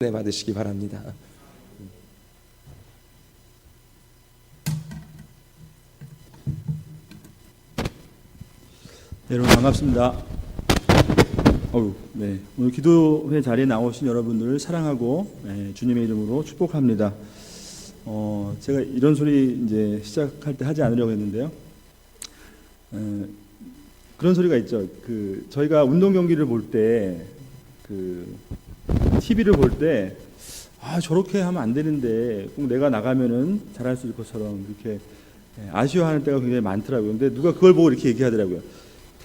네, 받으시기 바랍니다. 여러분 반갑습니다. 네. 오늘 기도회 자리에 나오신 여러분들을 사랑하고 주님의 이름으로 축복합니다. 제가 이런 소리 이제 시작할 때 하지 않으려고 했는데요. 그런 소리가 있죠. 저희가 운동 경기를 볼 때, TV를 볼 때, 저렇게 하면 안 되는데 꼭 내가 나가면은 잘할 수 있을 것처럼 이렇게 아쉬워하는 때가 굉장히 많더라고요. 근데 누가 그걸 보고 이렇게 얘기하더라고요.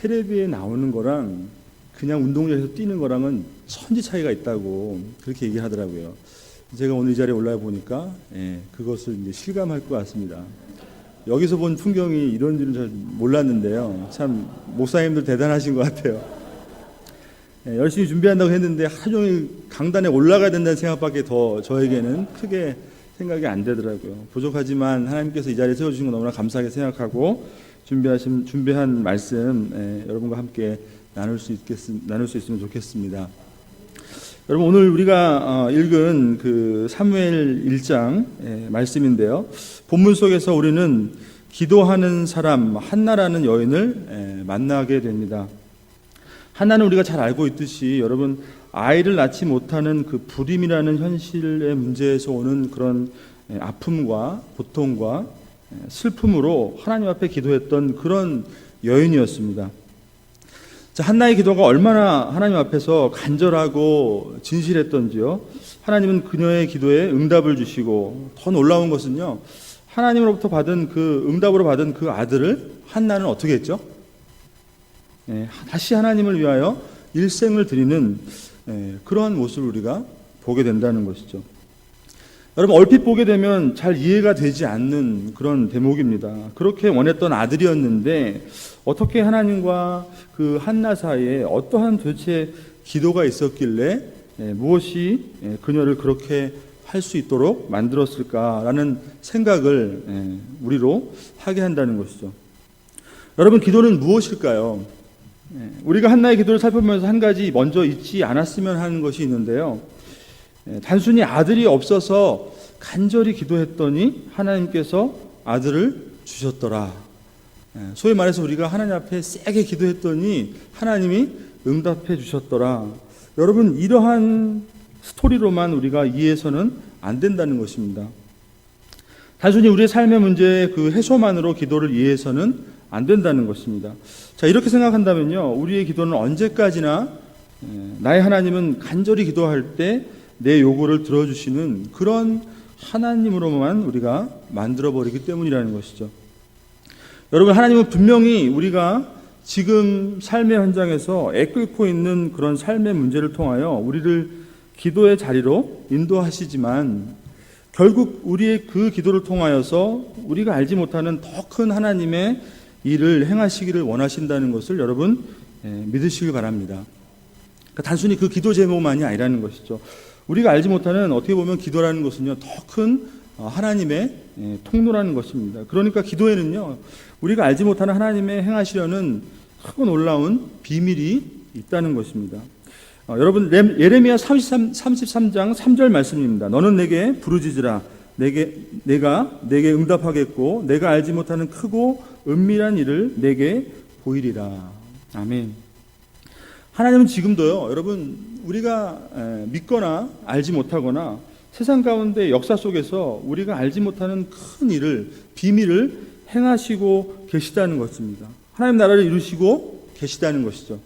텔레비에 나오는 거랑 그냥 운동장에서 뛰는 거랑은 천지 차이가 있다고 그렇게 얘기하더라고요. 제가 오늘 이 자리에 올라와 보니까 그것을 이제 실감할 것 같습니다. 여기서 본 풍경이 이런 줄은 잘 몰랐는데요. 참 목사님들 대단하신 것 같아요. 열심히 준비한다고 했는데 하루 종일 강단에 올라가야 된다는 생각밖에 더 저에게는 크게 생각이 안 되더라고요. 부족하지만 하나님께서 이 자리에 세워주신 거 너무나 감사하게 생각하고 준비한 말씀 여러분과 함께 나눌 수 있으면 좋겠습니다. 여러분, 오늘 우리가 읽은 사무엘 1장 말씀인데요. 본문 속에서 우리는 기도하는 사람 한나라는 여인을 만나게 됩니다. 한나는 우리가 잘 알고 있듯이 여러분, 아이를 낳지 못하는 그 불임이라는 현실의 문제에서 오는 그런 아픔과 고통과 슬픔으로 하나님 앞에 기도했던 그런 여인이었습니다. 자, 한나의 기도가 얼마나 하나님 앞에서 간절하고 진실했던지요. 하나님은 그녀의 기도에 응답을 주시고, 더 놀라운 것은요, 하나님으로부터 받은 응답으로 받은 그 아들을 한나는 어떻게 했죠? 다시 하나님을 위하여 일생을 드리는 그러한 모습을 우리가 보게 된다는 것이죠. 여러분, 얼핏 보게 되면 잘 이해가 되지 않는 그런 대목입니다. 그렇게 원했던 아들이었는데 어떻게 하나님과 그 한나 사이에 어떠한 도대체 기도가 있었길래 무엇이 그녀를 그렇게 할 수 있도록 만들었을까라는 생각을 우리로 하게 한다는 것이죠. 여러분, 기도는 무엇일까요? 우리가 한나의 기도를 살펴보면서 한 가지 먼저 잊지 않았으면 하는 것이 있는데요. 단순히 아들이 없어서 간절히 기도했더니 하나님께서 아들을 주셨더라. 소위 말해서 우리가 하나님 앞에 세게 기도했더니 하나님이 응답해 주셨더라. 여러분, 이러한 스토리로만 우리가 이해해서는 안 된다는 것입니다. 단순히 우리의 삶의 문제의 그 해소만으로 기도를 이해해서는 안 된다는 것입니다. 자, 이렇게 생각한다면요, 우리의 기도는 언제까지나 나의 하나님은 간절히 기도할 때 내 요구를 들어주시는 그런 하나님으로만 우리가 만들어버리기 때문이라는 것이죠. 여러분, 하나님은 분명히 우리가 지금 삶의 현장에서 애끓고 있는 그런 삶의 문제를 통하여 우리를 기도의 자리로 인도하시지만 결국 우리의 그 기도를 통하여서 우리가 알지 못하는 더 큰 하나님의 일을 행하시기를 원하신다는 것을 여러분 믿으시길 바랍니다. 그러니까 단순히 그 기도 제목만이 아니라는 것이죠. 우리가 알지 못하는, 어떻게 보면 기도라는 것은요, 더 큰 하나님의 통로라는 것입니다. 그러니까 기도에는요, 우리가 알지 못하는 하나님의 행하시려는 크고 놀라운 비밀이 있다는 것입니다. 여러분, 예레미야 33장 3절 말씀입니다. 너는 내게 부르짖으라. 내가 내게 응답하겠고 내가 알지 못하는 크고 은밀한 일을 내게 보이리라. 아멘. 하나님은 지금도요, 여러분, 우리가 믿거나 알지 못하거나 세상 가운데 역사 속에서 우리가 알지 못하는 큰 일을, 비밀을 행하시고 계시다는 것입니다. 하나님 나라를 이루시고 계시다는 것이죠.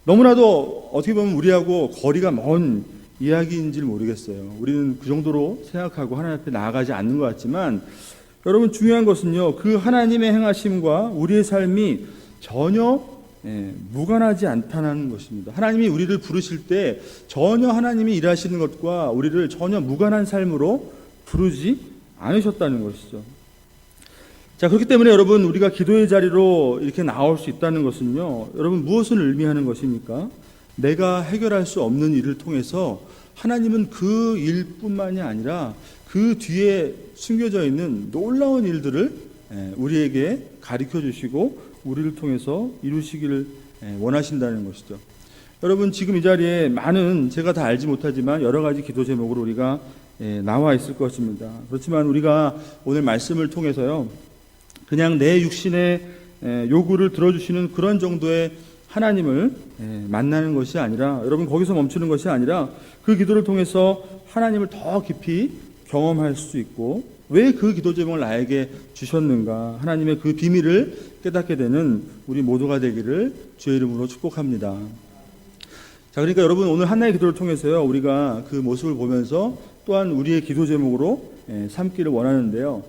너무나도 어떻게 보면 우리하고 거리가 먼 이야기인지 모르겠어요. 우리는 그 정도로 생각하고 하나님 앞에 나아가지 않는 것 같지만, 여러분, 중요한 것은요, 그 하나님의 행하심과 우리의 삶이 전혀 무관하지 않다는 것입니다. 하나님이 우리를 부르실 때 전혀 하나님이 일하시는 것과 우리를 전혀 무관한 삶으로 부르지 않으셨다는 것이죠. 자, 그렇기 때문에 여러분, 우리가 기도의 자리로 이렇게 나올 수 있다는 것은요, 여러분, 무엇을 의미하는 것입니까? 내가 해결할 수 없는 일을 통해서 하나님은 그 일뿐만이 아니라 그 뒤에 숨겨져 있는 놀라운 일들을 우리에게 가르쳐 주시고 우리를 통해서 이루시기를 원하신다는 것이죠. 여러분 지금 이 자리에 많은 제가 다 알지 못하지만 여러 가지 기도 제목으로 우리가 나와 있을 것입니다. 그렇지만 우리가 오늘 말씀을 통해서요, 그냥 내 육신의 요구를 들어주시는 그런 정도의 하나님을 만나는 것이 아니라, 여러분 거기서 멈추는 것이 아니라 그 기도를 통해서 하나님을 더 깊이 경험할 수 있고, 왜 그 기도 제목을 나에게 주셨는가, 하나님의 그 비밀을 깨닫게 되는 우리 모두가 되기를 주의 이름으로 축복합니다. 자, 그러니까 여러분 오늘 한나의 기도를 통해서요, 우리가 그 모습을 보면서 또한 우리의 기도 제목으로 삼기를 원하는데요,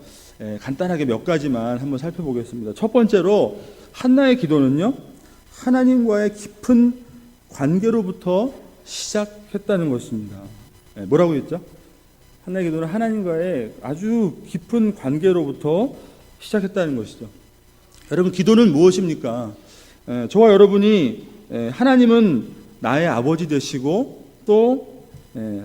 간단하게 몇 가지만 한번 살펴보겠습니다. 첫 번째로 한나의 기도는요, 하나님과의 깊은 관계로부터 시작했다는 것입니다. 뭐라고 했죠? 한나의 기도는 하나님과의 아주 깊은 관계로부터 시작했다는 것이죠. 여러분 기도는 무엇입니까? 저와 여러분이 하나님은 나의 아버지 되시고 또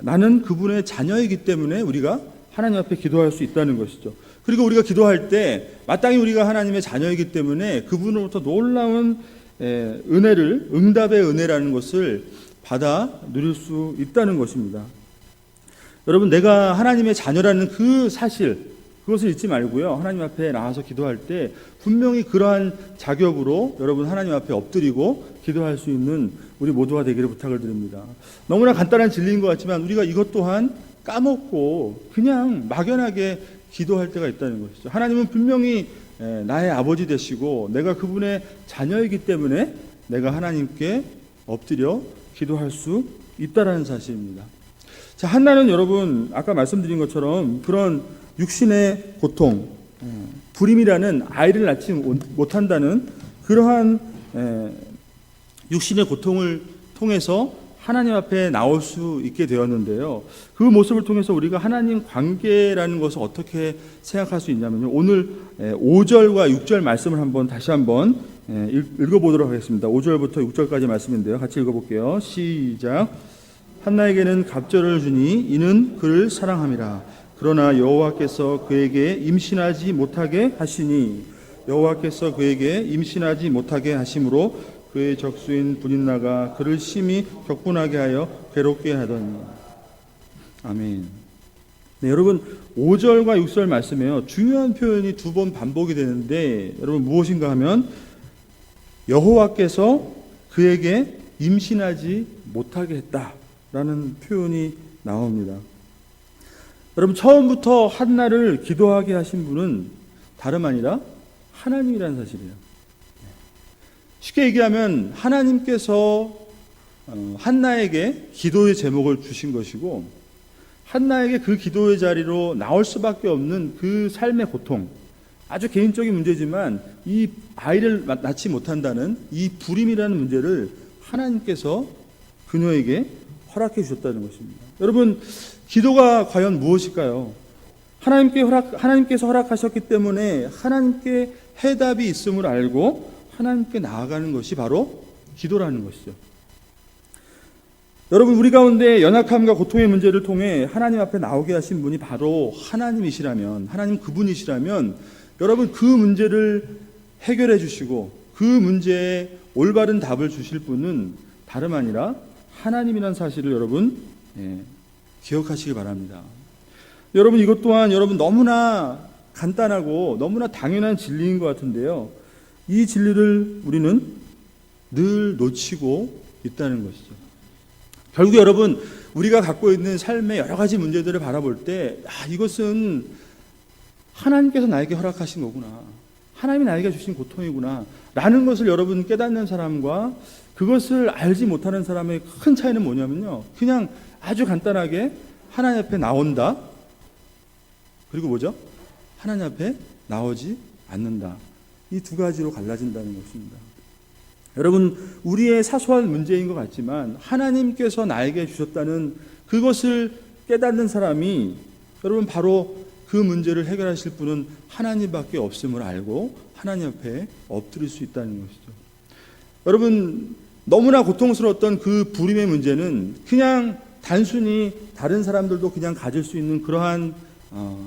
나는 그분의 자녀이기 때문에 우리가 하나님 앞에 기도할 수 있다는 것이죠. 그리고 우리가 기도할 때 마땅히 우리가 하나님의 자녀이기 때문에 그분으로부터 놀라운 은혜를, 응답의 은혜라는 것을 받아 누릴 수 있다는 것입니다. 여러분 내가 하나님의 자녀라는 그 사실, 그것을 잊지 말고요, 하나님 앞에 나와서 기도할 때 분명히 그러한 자격으로 여러분 하나님 앞에 엎드리고 기도할 수 있는 우리 모두가 되기를 부탁을 드립니다. 너무나 간단한 진리인 것 같지만 우리가 이것 또한 까먹고 그냥 막연하게 기도할 때가 있다는 것이죠. 하나님은 분명히 나의 아버지 되시고 내가 그분의 자녀이기 때문에 내가 하나님께 엎드려 기도할 수 있다라는 사실입니다. 자, 한나는 여러분 아까 말씀드린 것처럼 그런 육신의 고통, 불임이라는 아이를 낳지 못한다는 그러한 육신의 고통을 통해서 하나님 앞에 나올 수 있게 되었는데요, 그 모습을 통해서 우리가 하나님 관계라는 것을 어떻게 생각할 수 있냐면요, 오늘 5절과 6절 말씀을 다시 한번 읽어보도록 하겠습니다. 5절부터 6절까지 말씀인데요, 같이 읽어볼게요. 시작. 한나에게는 갑절을 주니 이는 그를 사랑함이라. 그러나 여호와께서 그에게 임신하지 못하게 하시니 여호와께서 그에게 임신하지 못하게 하심으로 그의 적수인 분인나가 그를 심히 격분하게 하여 괴롭게 하더니. 아멘. 네, 여러분 5절과 6절 말씀에요, 중요한 표현이 두 번 반복이 되는데 여러분 무엇인가 하면 여호와께서 그에게 임신하지 못하게 했다라는 표현이 나옵니다. 여러분 처음부터 한나를 기도하게 하신 분은 다름 아니라 하나님이라는 사실이에요. 쉽게 얘기하면 하나님께서 한나에게 기도의 제목을 주신 것이고, 한나에게 그 기도의 자리로 나올 수밖에 없는 그 삶의 고통, 아주 개인적인 문제지만 이 아이를 낳지 못한다는 이 불임이라는 문제를 하나님께서 그녀에게 허락해 주셨다는 것입니다. 여러분 기도가 과연 무엇일까요? 하나님께서 허락하셨기 때문에 하나님께 해답이 있음을 알고 하나님께 나아가는 것이 바로 기도라는 것이죠. 여러분 우리 가운데 연약함과 고통의 문제를 통해 하나님 앞에 나오게 하신 분이 바로 하나님이시라면, 하나님 그분이시라면 여러분 그 문제를 해결해 주시고 그 문제에 올바른 답을 주실 분은 다름 아니라 하나님이라는 사실을 여러분 기억하시기 바랍니다. 여러분 이것 또한 여러분 너무나 간단하고 너무나 당연한 진리인 것 같은데요, 이 진리를 우리는 늘 놓치고 있다는 것이죠. 결국 여러분 우리가 갖고 있는 삶의 여러 가지 문제들을 바라볼 때 이것은 하나님께서 나에게 허락하신 거구나, 하나님이 나에게 주신 고통이구나 라는 것을 여러분 깨닫는 사람과 그것을 알지 못하는 사람의 큰 차이는 뭐냐면요, 그냥 아주 간단하게 하나님 앞에 나온다, 그리고 뭐죠? 하나님 앞에 나오지 않는다. 이 두 가지로 갈라진다는 것입니다. 여러분 우리의 사소한 문제인 것 같지만 하나님께서 나에게 주셨다는 그것을 깨닫는 사람이 여러분 바로 그 문제를 해결하실 분은 하나님밖에 없음을 알고 하나님 앞에 엎드릴 수 있다는 것이죠. 여러분 너무나 고통스러웠던 그 불임의 문제는 그냥 단순히 다른 사람들도 그냥 가질 수 있는 그러한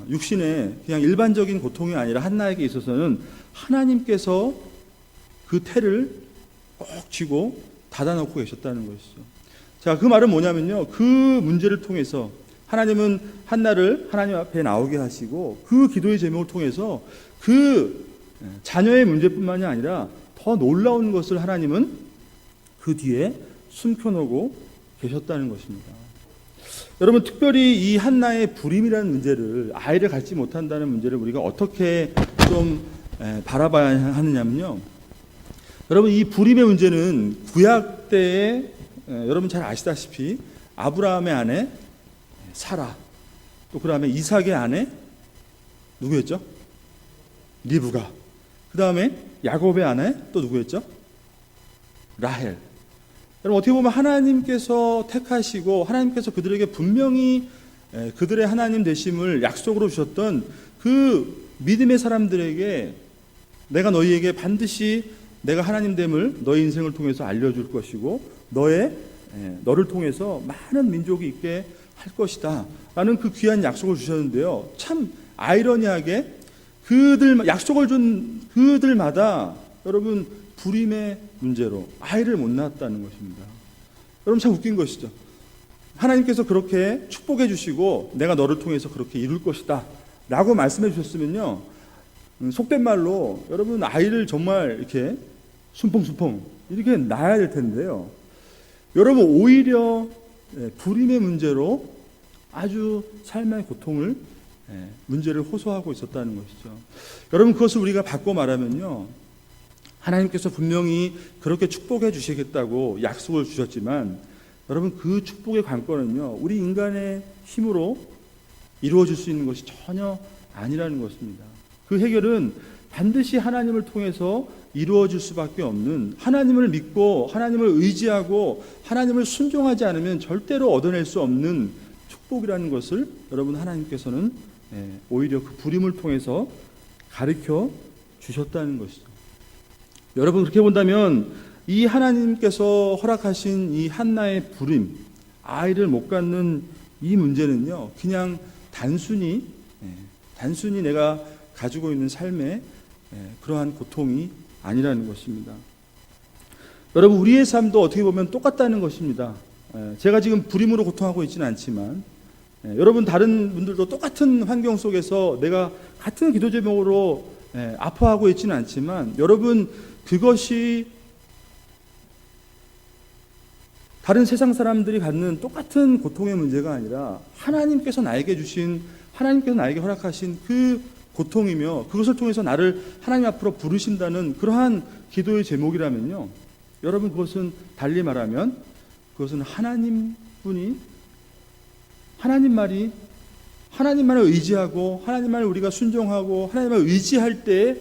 육신의 그냥 일반적인 고통이 아니라 한나에게 있어서는 하나님께서 그 태를 꼭 쥐고 닫아놓고 계셨다는 것이죠. 자, 그 말은 뭐냐면요, 그 문제를 통해서 하나님은 한나를 하나님 앞에 나오게 하시고 그 기도의 제목을 통해서 그 자녀의 문제뿐만이 아니라 더 놀라운 것을 하나님은 그 뒤에 숨겨놓고 계셨다는 것입니다. 여러분, 특별히 이 한나의 불임이라는 문제를, 아이를 갖지 못한다는 문제를 우리가 어떻게 좀 바라봐야 하느냐면요, 여러분, 이 불임의 문제는 구약 때에 여러분 잘 아시다시피 아브라함의 아내 사라, 또 그 다음에 이삭의 아내 누구였죠? 리브가. 그 다음에 야곱의 아내 또 누구였죠? 라헬. 여러분, 어떻게 보면 하나님께서 택하시고 하나님께서 그들에게 분명히 그들의 하나님 되심을 약속으로 주셨던 그 믿음의 사람들에게 내가 너희에게 반드시 내가 하나님 됨을 너희 인생을 통해서 알려줄 것이고 너를 통해서 많은 민족이 있게 할 것이다 라는 그 귀한 약속을 주셨는데요, 참 아이러니하게 약속을 준 그들마다 여러분 불임의 문제로 아이를 못 낳았다는 것입니다. 여러분, 참 웃긴 것이죠. 하나님께서 그렇게 축복해 주시고 내가 너를 통해서 그렇게 이룰 것이다 라고 말씀해 주셨으면요, 속된 말로 여러분 아이를 정말 이렇게 순풍순풍 이렇게 낳아야 될 텐데요, 여러분 오히려 불임의 문제로 아주 삶의 고통을 문제를 호소하고 있었다는 것이죠. 여러분, 그것을 우리가 바꿔 말하면요, 하나님께서 분명히 그렇게 축복해 주시겠다고 약속을 주셨지만 여러분 그 축복의 관건은요, 우리 인간의 힘으로 이루어질 수 있는 것이 전혀 아니라는 것입니다. 그 해결은 반드시 하나님을 통해서 이루어질 수밖에 없는, 하나님을 믿고 하나님을 의지하고 하나님을 순종하지 않으면 절대로 얻어낼 수 없는 축복이라는 것을 여러분 하나님께서는 오히려 그 불임을 통해서 가르쳐 주셨다는 것이죠. 여러분, 그렇게 본다면 이 하나님께서 허락하신 이 한나의 불임, 아이를 못 갖는 이 문제는요, 그냥 단순히 내가 가지고 있는 삶의 그러한 고통이 아니라는 것입니다. 여러분, 우리의 삶도 어떻게 보면 똑같다는 것입니다. 제가 지금 불임으로 고통하고 있지는 않지만 여러분 다른 분들도 똑같은 환경 속에서 내가 같은 기도 제목으로 아파하고 있지는 않지만 여러분 그것이 다른 세상 사람들이 갖는 똑같은 고통의 문제가 아니라 하나님께서 나에게 허락하신 그 고통이며 그것을 통해서 나를 하나님 앞으로 부르신다는 그러한 기도의 제목이라면요, 여러분 그것은 달리 말하면 그것은 하나님만을 의지하고 하나님만을 우리가 순종하고 하나님을 의지할 때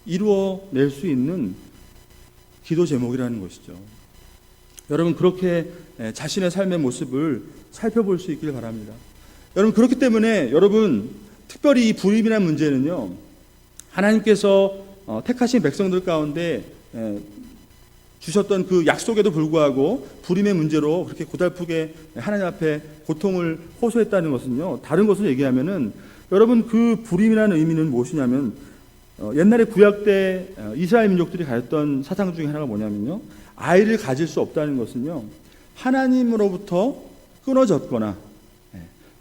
이루어낼 수 있는 기도 제목이라는 것이죠. 여러분, 그렇게 자신의 삶의 모습을 살펴볼 수 있길 바랍니다. 여러분, 그렇기 때문에 여러분 특별히 이 불임이라는 문제는요, 하나님께서 택하신 백성들 가운데 주셨던 그 약속에도 불구하고 불임의 문제로 그렇게 고달프게 하나님 앞에 고통을 호소했다는 것은요, 다른 것을 얘기하면은 여러분 그 불임이라는 의미는 무엇이냐면 옛날에 구약 때 이스라엘 민족들이 가졌던 사상 중에 하나가 뭐냐면요, 아이를 가질 수 없다는 것은요, 하나님으로부터 끊어졌거나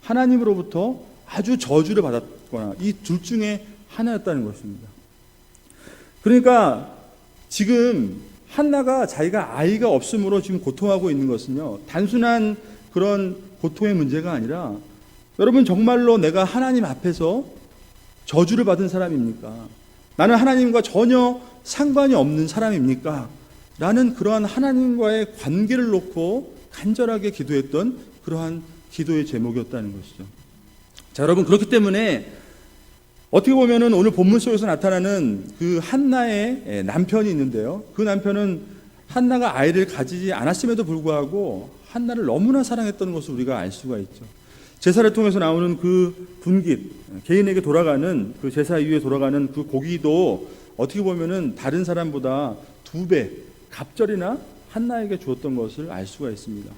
하나님으로부터 아주 저주를 받았거나 이 둘 중에 하나였다는 것입니다. 그러니까 지금 한나가 자기가 아이가 없음으로 지금 고통하고 있는 것은요, 단순한 그런 고통의 문제가 아니라 여러분 정말로 내가 하나님 앞에서 저주를 받은 사람입니까? 나는 하나님과 전혀 상관이 없는 사람입니까? 라는 그러한 하나님과의 관계를 놓고 간절하게 기도했던 그러한 기도의 제목이었다는 것이죠. 자, 여러분, 그렇기 때문에 어떻게 보면은 오늘 본문 속에서 나타나는 그 한나의 남편이 있는데요, 그 남편은 한나가 아이를 가지지 않았음에도 불구하고 한나를 너무나 사랑했던 것을 우리가 알 수가 있죠. 제사를 통해서 나오는 그 분깃, 개인에게 돌아가는 그 제사 이후에 돌아가는 그 고기도 어떻게 보면은 다른 사람보다 2배 갑절이나 한나에게 주었던 것을 알 수가 있습니다.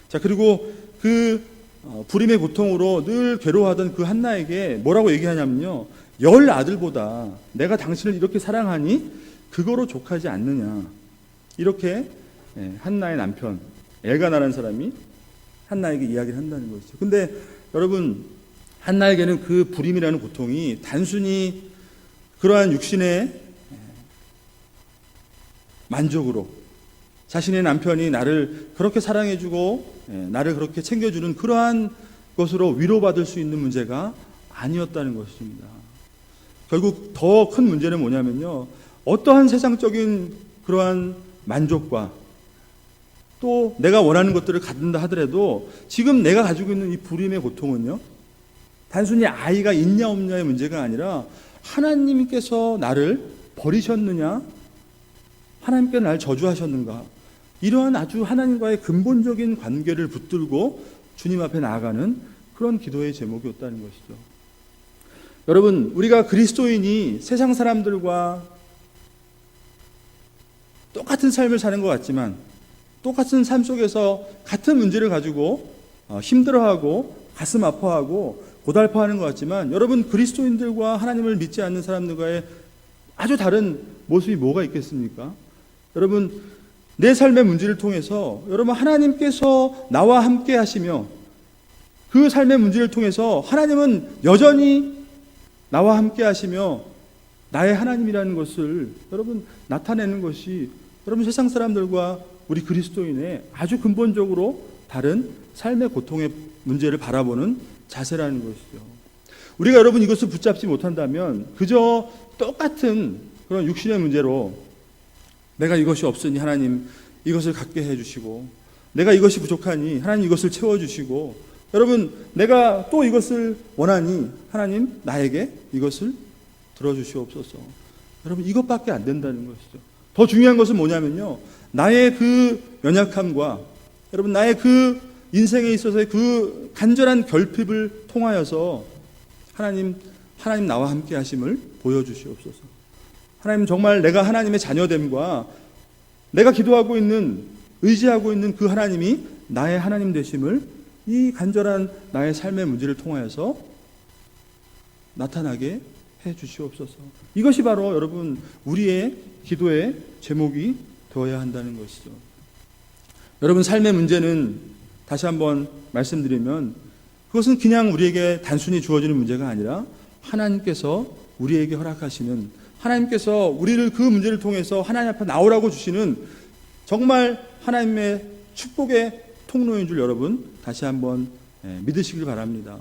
자, 그리고 그 불임의 고통으로 늘 괴로워하던 그 한나에게 뭐라고 얘기하냐면요, 10 아들보다 내가 당신을 이렇게 사랑하니 그거로 족하지 않느냐, 이렇게 한나의 남편 엘가나라는 사람이 한나에게 이야기를 한다는 것이죠. 근데 여러분, 한나에게는 그 불임이라는 고통이 단순히 그러한 육신의 만족으로, 자신의 남편이 나를 그렇게 사랑해주고 나를 그렇게 챙겨주는 그러한 것으로 위로받을 수 있는 문제가 아니었다는 것입니다. 결국 더 큰 문제는 뭐냐면요, 어떠한 세상적인 그러한 만족과 또 내가 원하는 것들을 갖는다 하더라도 지금 내가 가지고 있는 이 불임의 고통은요, 단순히 아이가 있냐 없냐의 문제가 아니라 하나님께서 나를 버리셨느냐, 하나님께서 나를 저주하셨는가, 이러한 아주 하나님과의 근본적인 관계를 붙들고 주님 앞에 나아가는 그런 기도의 제목이었다는 것이죠. 여러분, 우리가 그리스도인이 세상 사람들과 똑같은 삶을 사는 것 같지만, 똑같은 삶 속에서 같은 문제를 가지고 힘들어하고 가슴 아파하고 고달파하는 것 같지만, 여러분, 그리스도인들과 하나님을 믿지 않는 사람들과의 아주 다른 모습이 뭐가 있겠습니까? 여러분, 내 삶의 문제를 통해서 여러분, 하나님께서 나와 함께 하시며 그 삶의 문제를 통해서 하나님은 여전히 나와 함께 하시며 나의 하나님이라는 것을 여러분 나타내는 것이 여러분 세상 사람들과 우리 그리스도인의 아주 근본적으로 다른 삶의 고통의 문제를 바라보는 자세라는 것이죠. 우리가 여러분 이것을 붙잡지 못한다면 그저 똑같은 그런 육신의 문제로 내가 이것이 없으니 하나님 이것을 갖게 해주시고, 내가 이것이 부족하니 하나님 이것을 채워주시고, 여러분 내가 또 이것을 원하니 하나님 나에게 이것을 들어주시옵소서. 여러분 이것밖에 안 된다는 것이죠. 더 중요한 것은 뭐냐면요, 나의 그 연약함과 여러분 나의 그 인생에 있어서의 그 간절한 결핍을 통하여서 하나님 나와 함께 하심을 보여주시옵소서. 하나님, 정말 내가 하나님의 자녀됨과 내가 기도하고 있는, 의지하고 있는 그 하나님이 나의 하나님 되심을 이 간절한 나의 삶의 문제를 통하여서 나타나게 해 주시옵소서. 이것이 바로 여러분 우리의 기도의 제목이 되어야 한다는 것이죠. 여러분, 삶의 문제는 다시 한번 말씀드리면 그것은 그냥 우리에게 단순히 주어지는 문제가 아니라 하나님께서 우리에게 허락하시는, 하나님께서 우리를 그 문제를 통해서 하나님 앞에 나오라고 주시는 정말 하나님의 축복의 통로인 줄 여러분 다시 한번 믿으시길 바랍니다.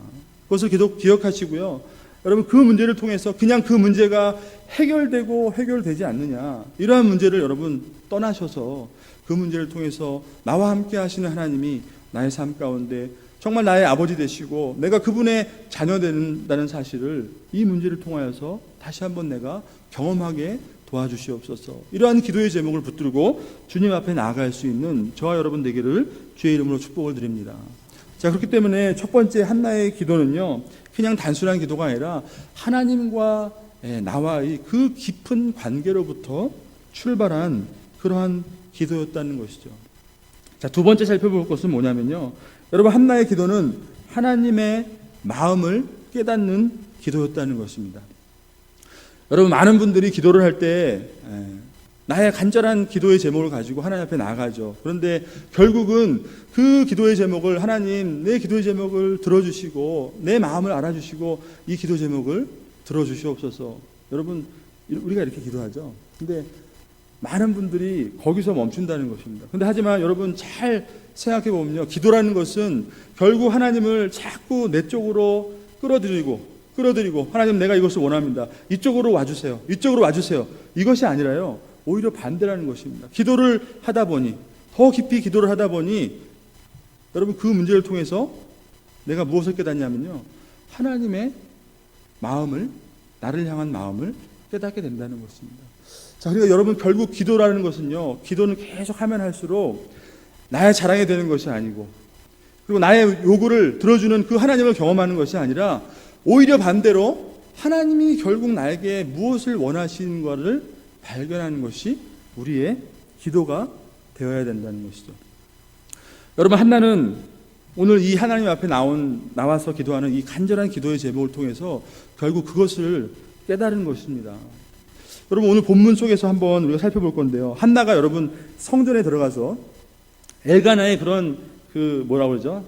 그것을 기억하시고요. 여러분, 그 문제를 통해서 그냥 그 문제가 해결되고 해결되지 않느냐, 이러한 문제를 여러분 떠나셔서 그 문제를 통해서 나와 함께 하시는 하나님이 나의 삶 가운데 정말 나의 아버지 되시고 내가 그분의 자녀 된다는 사실을 이 문제를 통하여서 다시 한번 내가 경험하게 도와주시옵소서. 이러한 기도의 제목을 붙들고 주님 앞에 나아갈 수 있는 저와 여러분 되기를 주의 이름으로 축복을 드립니다. 자, 그렇기 때문에 첫 번째 한나의 기도는요, 그냥 단순한 기도가 아니라 하나님과 나와의 그 깊은 관계로부터 출발한 그러한 기도였다는 것이죠. 자, 두 번째 살펴볼 것은 뭐냐면요, 여러분 한나의 기도는 하나님의 마음을 깨닫는 기도였다는 것입니다. 여러분, 많은 분들이 기도를 할 때 나의 간절한 기도의 제목을 가지고 하나님 앞에 나가죠. 그런데 결국은 그 기도의 제목을 하나님, 내 기도의 제목을 들어주시고 내 마음을 알아주시고 이 기도 제목을 들어주시옵소서. 여러분, 우리가 이렇게 기도하죠. 근데 많은 분들이 거기서 멈춘다는 것입니다. 근데 하지만 여러분 잘 생각해 보면요, 기도라는 것은 결국 하나님을 자꾸 내 쪽으로 끌어들이고 하나님 내가 이것을 원합니다. 이쪽으로 와주세요. 이쪽으로 와주세요. 이것이 아니라요, 오히려 반대라는 것입니다. 기도를 하다 보니, 더 깊이 기도를 하다 보니 여러분 그 문제를 통해서 내가 무엇을 깨닫냐면요, 하나님의 마음을, 나를 향한 마음을 깨닫게 된다는 것입니다. 자, 그러니까 여러분 결국 기도라는 것은요, 기도는 계속 하면 할수록 나의 자랑이 되는 것이 아니고, 그리고 나의 요구를 들어주는 그 하나님을 경험하는 것이 아니라 오히려 반대로 하나님이 결국 나에게 무엇을 원하시는가를 발견하는 것이 우리의 기도가 되어야 된다는 것이죠. 여러분, 한나는 오늘 이 하나님 앞에 나와서 기도하는 이 간절한 기도의 제목을 통해서 결국 그것을 깨달은 것입니다. 여러분 오늘 본문 속에서 한번 우리가 살펴볼 건데요. 한나가 여러분 성전에 들어가서 엘가나의 그런 뭐라고 그러죠?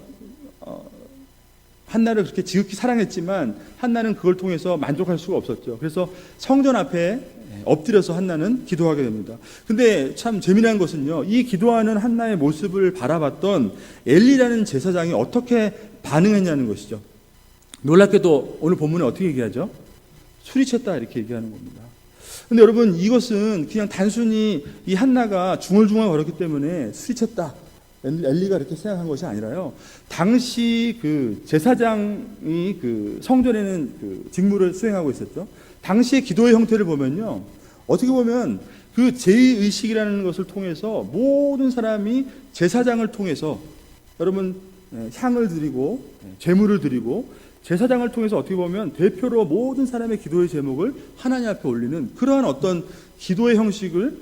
한나를 그렇게 지극히 사랑했지만 한나는 그걸 통해서 만족할 수가 없었죠. 그래서 성전 앞에 엎드려서 한나는 기도하게 됩니다. 근데 참 재미난 것은요, 이 기도하는 한나의 모습을 바라봤던 엘리라는 제사장이 어떻게 반응했냐는 것이죠. 놀랍게도 오늘 본문에 어떻게 얘기하죠? 술이 챘다 이렇게 얘기하는 겁니다. 근데 여러분 이것은 그냥 단순히 이 한나가 중얼중얼 거렸기 때문에 술이 챘다, 엘리가 이렇게 생각한 것이 아니라요, 당시 그 제사장이 그 성전에는 그 직무를 수행하고 있었죠. 당시의 기도의 형태를 보면요, 어떻게 보면 그 제의식이라는 것을 통해서 모든 사람이 제사장을 통해서 여러분 향을 드리고 제물을 드리고 제사장을 통해서 어떻게 보면 대표로 모든 사람의 기도의 제목을 하나님 앞에 올리는 그러한 어떤 기도의 형식을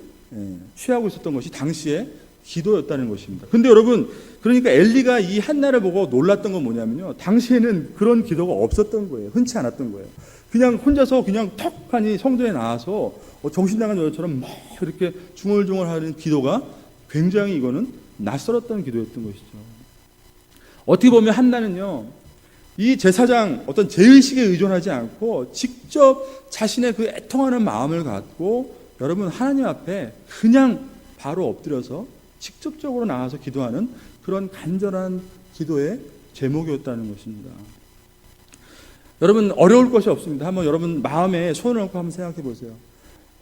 취하고 있었던 것이 당시에 기도였다는 것입니다. 근데 여러분, 그러니까 엘리가 이 한나를 보고 놀랐던 건 뭐냐면요, 당시에는 그런 기도가 없었던 거예요. 흔치 않았던 거예요. 그냥 혼자서 그냥 턱하니 성전에 나와서 정신 나간 여자처럼 막 이렇게 중얼중얼하는 기도가 굉장히 이거는 낯설었던 기도였던 것이죠. 어떻게 보면 한나는요, 이 제사장 어떤 제의식에 의존하지 않고 직접 자신의 그 애통하는 마음을 갖고 여러분 하나님 앞에 그냥 바로 엎드려서 직접적으로 나와서 기도하는 그런 간절한 기도의 제목이었다는 것입니다. 여러분 어려울 것이 없습니다. 한번 여러분 마음에 손을 얹고 한번 생각해 보세요.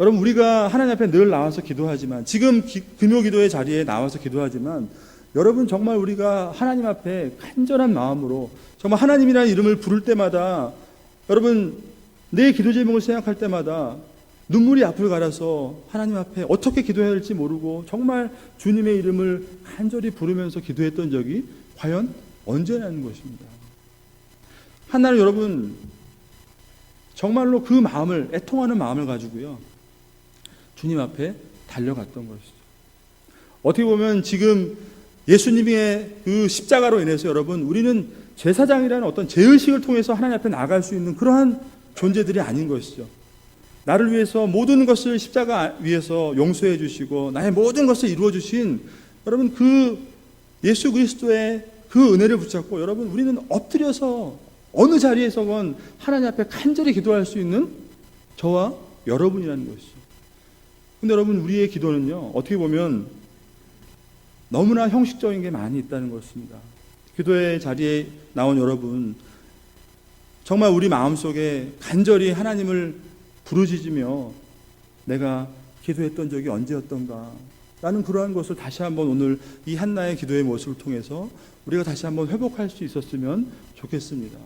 여러분 우리가 하나님 앞에 늘 나와서 기도하지만, 지금 금요 기도의 자리에 나와서 기도하지만, 여러분 정말 우리가 하나님 앞에 간절한 마음으로 정말 하나님이라는 이름을 부를 때마다, 여러분 내 기도 제목을 생각할 때마다 눈물이 앞을 가려서 하나님 앞에 어떻게 기도해야 할지 모르고 정말 주님의 이름을 간절히 부르면서 기도했던 적이 과연 언제냐는 것입니다. 한나는 여러분 정말로 그 마음을, 애통하는 마음을 가지고요, 주님 앞에 달려갔던 것이죠. 어떻게 보면 지금 예수님의 그 십자가로 인해서 여러분 우리는 제사장이라는 어떤 제의식을 통해서 하나님 앞에 나갈 수 있는 그러한 존재들이 아닌 것이죠. 나를 위해서 모든 것을 십자가 위에서 용서해 주시고 나의 모든 것을 이루어 주신 여러분 그 예수 그리스도의 그 은혜를 붙잡고 여러분 우리는 엎드려서 어느 자리에서건 하나님 앞에 간절히 기도할 수 있는 저와 여러분이라는 것이죠. 근데 여러분 우리의 기도는요, 어떻게 보면 너무나 형식적인 게 많이 있다는 것입니다. 기도의 자리에 나온 여러분, 정말 우리 마음속에 간절히 하나님을 부르짖으며 내가 기도했던 적이 언제였던가 라는 그러한 것을 다시 한번 오늘 이 한나의 기도의 모습을 통해서 우리가 다시 한번 회복할 수 있었으면 좋겠습니다.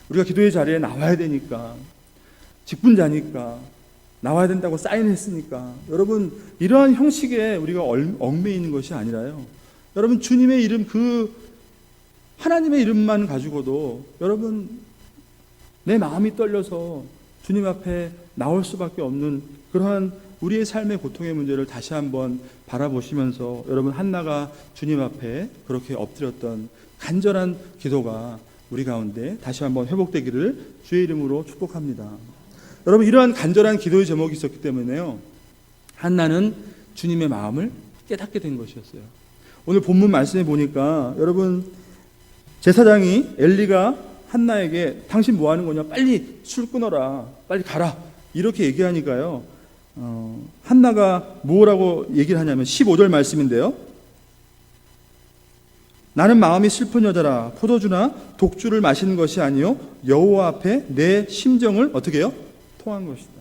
우리가 기도의 자리에 나와야 되니까, 직분자니까, 나와야 된다고 사인했으니까, 여러분 이러한 형식에 우리가 얽매이는 것이 아니라요, 여러분 주님의 이름, 그 하나님의 이름만 가지고도 여러분 내 마음이 떨려서 주님 앞에 나올 수밖에 없는 그러한 우리의 삶의 고통의 문제를 다시 한번 바라보시면서 여러분 한나가 주님 앞에 그렇게 엎드렸던 간절한 기도가 우리 가운데 다시 한번 회복되기를 주의 이름으로 축복합니다. 여러분 이러한 간절한 기도의 제목이 있었기 때문에요, 한나는 주님의 마음을 깨닫게 된 것이었어요. 오늘 본문 말씀에 보니까 여러분 제사장이 엘리가 한나에게 당신 뭐 하는 거냐, 빨리 술 끊어라, 빨리 가라 이렇게 얘기하니까요, 한나가 뭐라고 얘기를 하냐면 15절 말씀인데요, 나는 마음이 슬픈 여자라, 포도주나 독주를 마시는 것이 아니요 여호와 앞에 내 심정을 어떻게 해요? 통한 것이다.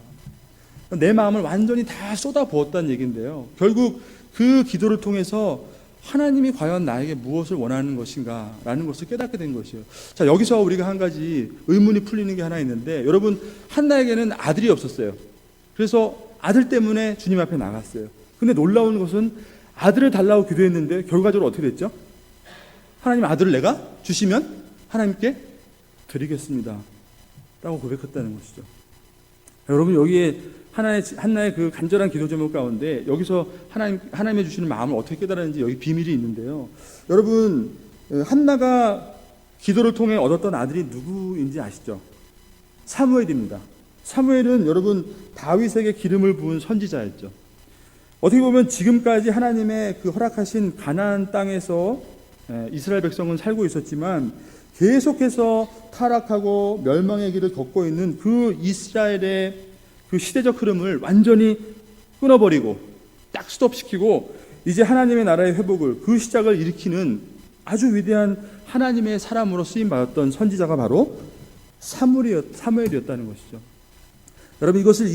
내 마음을 완전히 다 쏟아부었다는 얘기인데요, 결국 그 기도를 통해서 하나님이 과연 나에게 무엇을 원하는 것인가 라는 것을 깨닫게 된 것이에요. 자, 여기서 우리가 한 가지 의문이 풀리는 게 하나 있는데, 여러분 한나에게는 아들이 없었어요. 그래서 아들 때문에 주님 앞에 나갔어요. 근데 놀라운 것은 아들을 달라고 기도했는데 결과적으로 어떻게 됐죠? 하나님, 아들을 내가 주시면 하나님께 드리겠습니다 라고 고백했다는 것이죠. 여러분 여기에 한나의 그 간절한 기도 제목 가운데 여기서 하나님의 주시는 마음을 어떻게 깨달았는지 여기 비밀이 있는데요, 여러분 한나가 기도를 통해 얻었던 아들이 누구인지 아시죠? 사무엘입니다. 사무엘은 여러분 다윗에게 기름을 부은 선지자였죠. 어떻게 보면 지금까지 하나님의 그 허락하신 가나안 땅에서 이스라엘 백성은 살고 있었지만 계속해서 타락하고 멸망의 길을 걷고 있는 그 이스라엘의 그 시대적 흐름을 완전히 끊어버리고 딱 스톱시키고 이제 하나님의 나라의 회복을, 그 시작을 일으키는 아주 위대한 하나님의 사람으로 쓰임받았던 선지자가 바로 사무엘이었다는 것이죠. 여러분, 이것을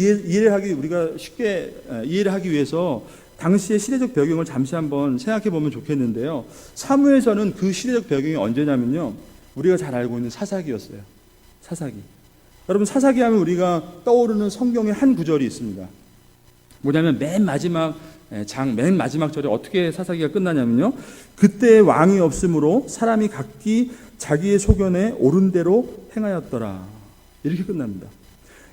우리가 쉽게 이해를 하기 위해서 당시의 시대적 배경을 잠시 한번 생각해 보면 좋겠는데요. 사무엘서는 그 시대적 배경이 언제냐면요, 우리가 잘 알고 있는 사사기였어요. 사사기. 여러분, 사사기 하면 우리가 떠오르는 성경의 한 구절이 있습니다. 뭐냐면 맨 마지막 절에 어떻게 사사기가 끝나냐면요, 그때 왕이 없으므로 사람이 각기 자기의 소견에 옳은 대로 행하였더라, 이렇게 끝납니다.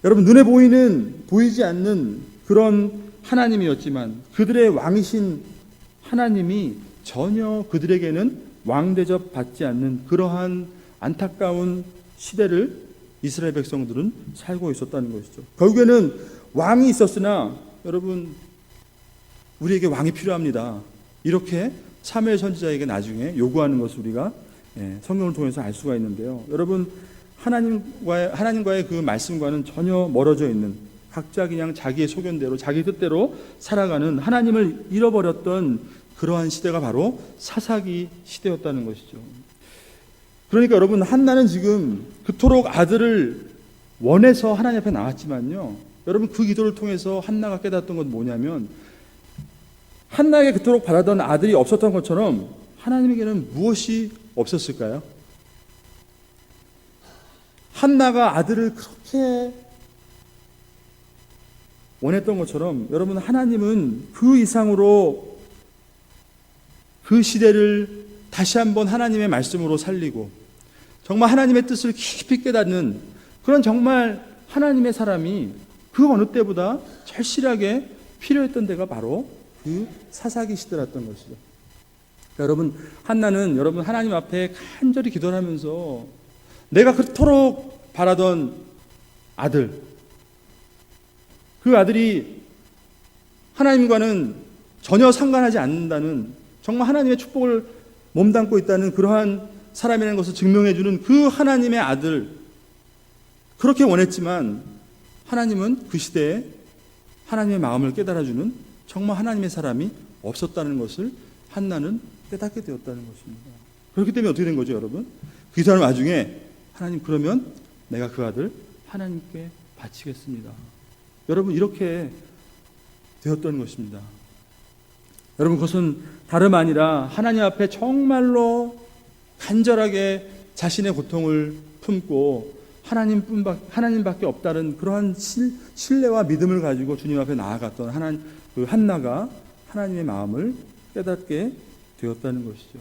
여러분, 눈에 보이지 않는 그런 하나님이었지만 그들의 왕이신 하나님이 전혀 그들에게는 왕 대접 받지 않는 그러한 안타까운 시대를 이스라엘 백성들은 살고 있었다는 것이죠. 결국에는 왕이 있었으나 여러분, 우리에게 왕이 필요합니다, 이렇게 사무엘 선지자에게 나중에 요구하는 것을 우리가 성경을 통해서 알 수가 있는데요. 여러분, 하나님과의 그 말씀과는 전혀 멀어져 있는, 각자 그냥 자기의 소견대로 자기 뜻대로 살아가는, 하나님을 잃어버렸던 그러한 시대가 바로 사사기 시대였다는 것이죠. 그러니까 여러분, 한나는 지금 그토록 아들을 원해서 하나님 앞에 나왔지만요, 여러분, 그 기도를 통해서 한나가 깨닫던 건 뭐냐면, 한나에게 그토록 바라던 아들이 없었던 것처럼 하나님에게는 무엇이 없었을까요? 한나가 아들을 그렇게 원했던 것처럼 여러분, 하나님은 그 이상으로 그 시대를 다시 한번 하나님의 말씀으로 살리고 정말 하나님의 뜻을 깊이 깨닫는 그런 정말 하나님의 사람이 그 어느 때보다 절실하게 필요했던 때가 바로 그 사사기 시대였던 것이죠. 여러분, 한나는 여러분 하나님 앞에 간절히 기도를 하면서 내가 그토록 바라던 아들, 그 아들이 하나님과는 전혀 상관하지 않는다는, 정말 하나님의 축복을 몸담고 있다는 그러한 사람이라는 것을 증명해주는 그 하나님의 아들, 그렇게 원했지만 하나님은 그 시대에 하나님의 마음을 깨달아주는 정말 하나님의 사람이 없었다는 것을 한나는 깨닫게 되었다는 것입니다. 그렇기 때문에 어떻게 된 거죠, 여러분? 그 사람 나중에 하나님, 그러면 내가 그 아들 하나님께 바치겠습니다, 여러분, 이렇게 되었던 것입니다. 여러분, 그것은 다름 아니라 하나님 앞에 정말로 간절하게 자신의 고통을 품고 하나님밖에 없다는 그러한 신뢰와 믿음을 가지고 주님 앞에 나아갔던 그 한나가 하나님의 마음을 깨닫게 되었다는 것이죠.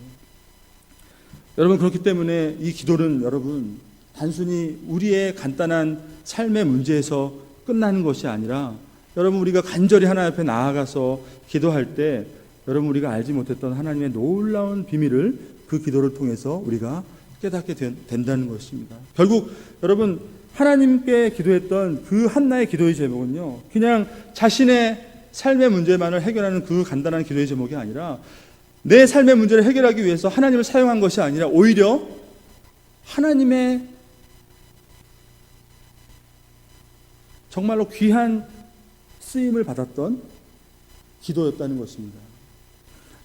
여러분, 그렇기 때문에 이 기도는 여러분 단순히 우리의 간단한 삶의 문제에서 끝나는 것이 아니라, 여러분, 우리가 간절히 하나님 앞에 나아가서 기도할 때 여러분, 우리가 알지 못했던 하나님의 놀라운 비밀을 그 기도를 통해서 우리가 깨닫게 된다는 것입니다. 결국 여러분, 하나님께 기도했던 그 한나의 기도의 제목은요, 그냥 자신의 삶의 문제만을 해결하는 그 간단한 기도의 제목이 아니라, 내 삶의 문제를 해결하기 위해서 하나님을 사용한 것이 아니라 오히려 하나님의 정말로 귀한 쓰임을 받았던 기도였다는 것입니다.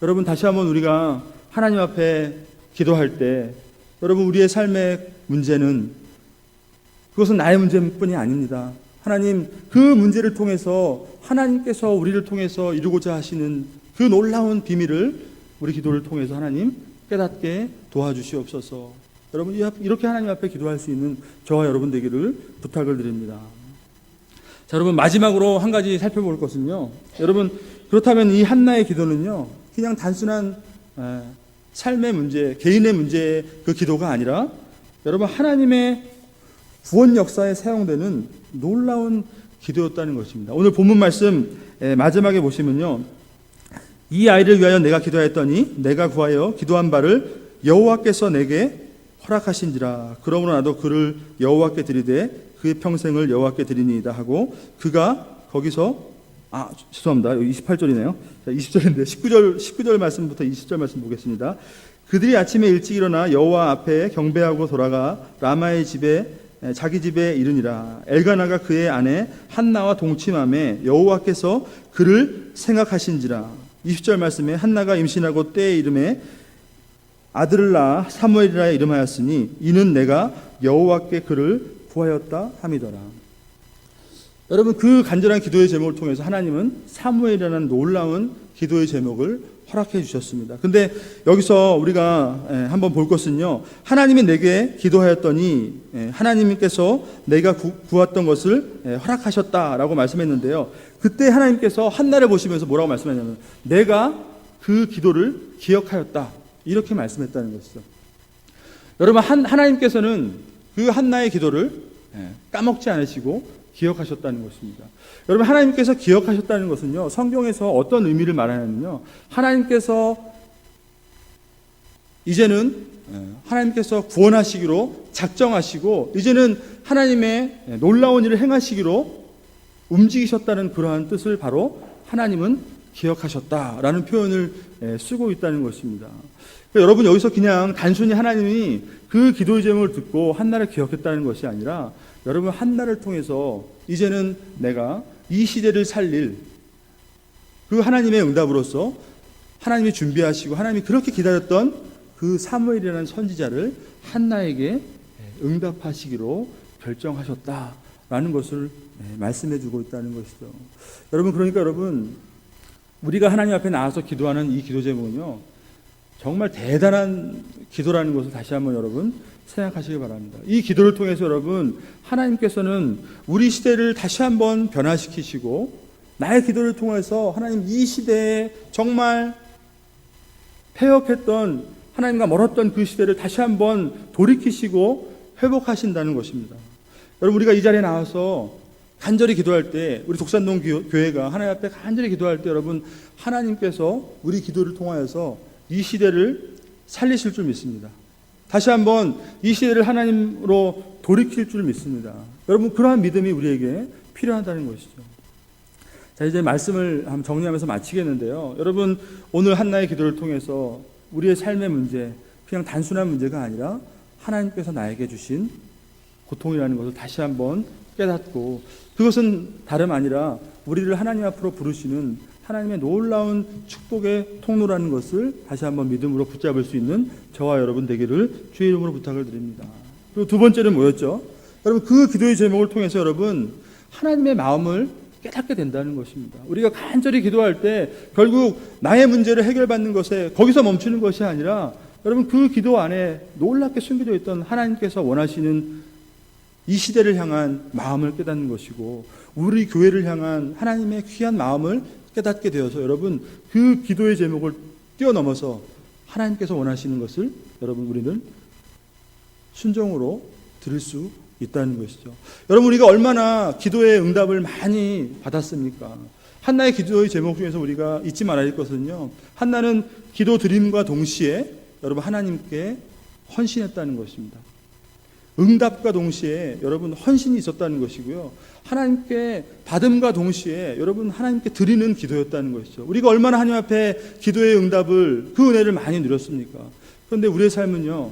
여러분, 다시 한번 우리가 하나님 앞에 기도할 때 여러분, 우리의 삶의 문제는, 그것은 나의 문제뿐이 아닙니다. 하나님, 그 문제를 통해서 하나님께서 우리를 통해서 이루고자 하시는 그 놀라운 비밀을 우리 기도를 통해서 하나님 깨닫게 도와주시옵소서. 여러분, 이렇게 하나님 앞에 기도할 수 있는 저와 여러분 되기를 부탁을 드립니다. 자, 여러분, 마지막으로 한 가지 살펴볼 것은요, 여러분, 그렇다면 이 한나의 기도는요, 그냥 단순한 삶의 문제, 개인의 문제의 그 기도가 아니라 여러분, 하나님의 구원 역사에 사용되는 놀라운 기도였다는 것입니다. 오늘 본문 말씀 마지막에 보시면요, 이 아이를 위하여 내가 기도하였더니 내가 구하여 기도한 바를 여호와께서 내게 허락하신지라. 그러므로 나도 그를 여호와께 드리되 그의 평생을 여호와께 드리니이다 하고 그가 거기서 죄송합니다. 여기 28절이네요. 20절인데 19절 말씀부터 20절 말씀 보겠습니다. 그들이 아침에 일찍 일어나 여호와 앞에 경배하고 돌아가 라마의 집에 자기 집에 이르니라. 엘가나가 그의 아내 한나와 동침함에 여호와께서 그를 생각하신지라. 20절 말씀에 한나가 임신하고 때에 이름에 아들을 낳아 사무엘이라 이름하였으니 이는 내가 여호와께 그를 구하였다 함이더라. 여러분, 그 간절한 기도의 제목을 통해서 하나님은 사무엘이라는 놀라운 기도의 제목을 허락해 주셨습니다. 근데 여기서 우리가 한번 볼 것은요, 하나님이 내게 기도하였더니 하나님께서 내가 구했던 것을 허락하셨다라고 말씀했는데요, 그때 하나님께서 한나를 보시면서 뭐라고 말씀하냐면 내가 그 기도를 기억하였다 이렇게 말씀했다는 것이죠. 여러분, 하나님께서는 그 한나의 기도를 까먹지 않으시고 기억하셨다는 것입니다. 여러분, 하나님께서 기억하셨다는 것은요, 성경에서 어떤 의미를 말하냐면요, 하나님께서 이제는 하나님께서 구원하시기로 작정하시고 이제는 하나님의 놀라운 일을 행하시기로 움직이셨다는 그러한 뜻을 바로 하나님은 기억하셨다라는 표현을 쓰고 있다는 것입니다. 그러니까 여러분, 여기서 그냥 단순히 하나님이 그 기도의 제목을 듣고 한나를 기억했다는 것이 아니라 여러분, 한나를 통해서 이제는 내가 이 시대를 살릴 그 하나님의 응답으로서 하나님이 준비하시고 하나님이 그렇게 기다렸던 그 사무엘이라는 선지자를 한나에게 응답하시기로 결정하셨다라는 것을 말씀해 주고 있다는 것이죠. 여러분, 그러니까 여러분, 우리가 하나님 앞에 나와서 기도하는 이 기도 제목은요, 정말 대단한 기도라는 것을 다시 한번 여러분 생각하시기 바랍니다. 이 기도를 통해서 여러분, 하나님께서는 우리 시대를 다시 한번 변화시키시고 나의 기도를 통해서 하나님 이 시대에 정말 패역했던 하나님과 멀었던 그 시대를 다시 한번 돌이키시고 회복하신다는 것입니다. 여러분, 우리가 이 자리에 나와서 간절히 기도할 때, 우리 독산동 교회가 하나님 앞에 간절히 기도할 때 여러분, 하나님께서 우리 기도를 통하여서 이 시대를 살리실 줄 믿습니다. 다시 한번 이 시대를 하나님으로 돌이킬 줄 믿습니다. 여러분, 그러한 믿음이 우리에게 필요하다는 것이죠. 자, 이제 말씀을 한번 정리하면서 마치겠는데요, 여러분, 오늘 한나의 기도를 통해서 우리의 삶의 문제, 그냥 단순한 문제가 아니라 하나님께서 나에게 주신 고통이라는 것을 다시 한번 깨닫고, 그것은 다름 아니라 우리를 하나님 앞으로 부르시는 하나님의 놀라운 축복의 통로라는 것을 다시 한번 믿음으로 붙잡을 수 있는 저와 여러분 되기를 주의 이름으로 부탁을 드립니다. 그리고 두 번째는 뭐였죠? 여러분, 그 기도의 제목을 통해서 여러분, 하나님의 마음을 깨닫게 된다는 것입니다. 우리가 간절히 기도할 때 결국 나의 문제를 해결받는 것에 거기서 멈추는 것이 아니라 여러분, 그 기도 안에 놀랍게 숨겨져 있던 하나님께서 원하시는 이 시대를 향한 마음을 깨닫는 것이고, 우리 교회를 향한 하나님의 귀한 마음을 깨닫게 되어서 여러분, 그 기도의 제목을 뛰어넘어서 하나님께서 원하시는 것을 여러분, 우리는 순종으로 들을 수 있다는 것이죠. 여러분, 우리가 얼마나 기도의 응답을 많이 받았습니까? 한나의 기도의 제목 중에서 우리가 잊지 말아야 할 것은요, 한나는 기도 드림과 동시에 여러분, 하나님께 헌신했다는 것입니다. 응답과 동시에 여러분, 헌신이 있었다는 것이고요, 하나님께 받음과 동시에 여러분, 하나님께 드리는 기도였다는 것이죠. 우리가 얼마나 하나님 앞에 기도의 응답을, 그 은혜를 많이 누렸습니까? 그런데 우리의 삶은요,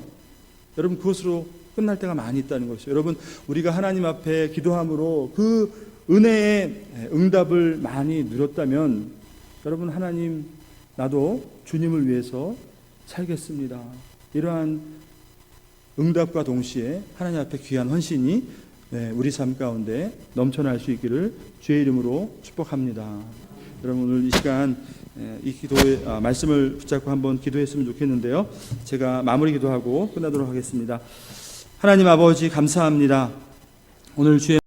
여러분, 그것으로 끝날 때가 많이 있다는 것이죠. 여러분, 우리가 하나님 앞에 기도함으로 그 은혜의 응답을 많이 누렸다면 여러분, 하나님, 나도 주님을 위해서 살겠습니다, 이러한 응답과 동시에 하나님 앞에 귀한 헌신이 우리 삶 가운데 넘쳐날 수 있기를 주의 이름으로 축복합니다. 여러분, 오늘 이 시간 이 기도의 말씀을 붙잡고 한번 기도했으면 좋겠는데요, 제가 마무리 기도하고 끝나도록 하겠습니다. 하나님 아버지, 감사합니다. 오늘 주의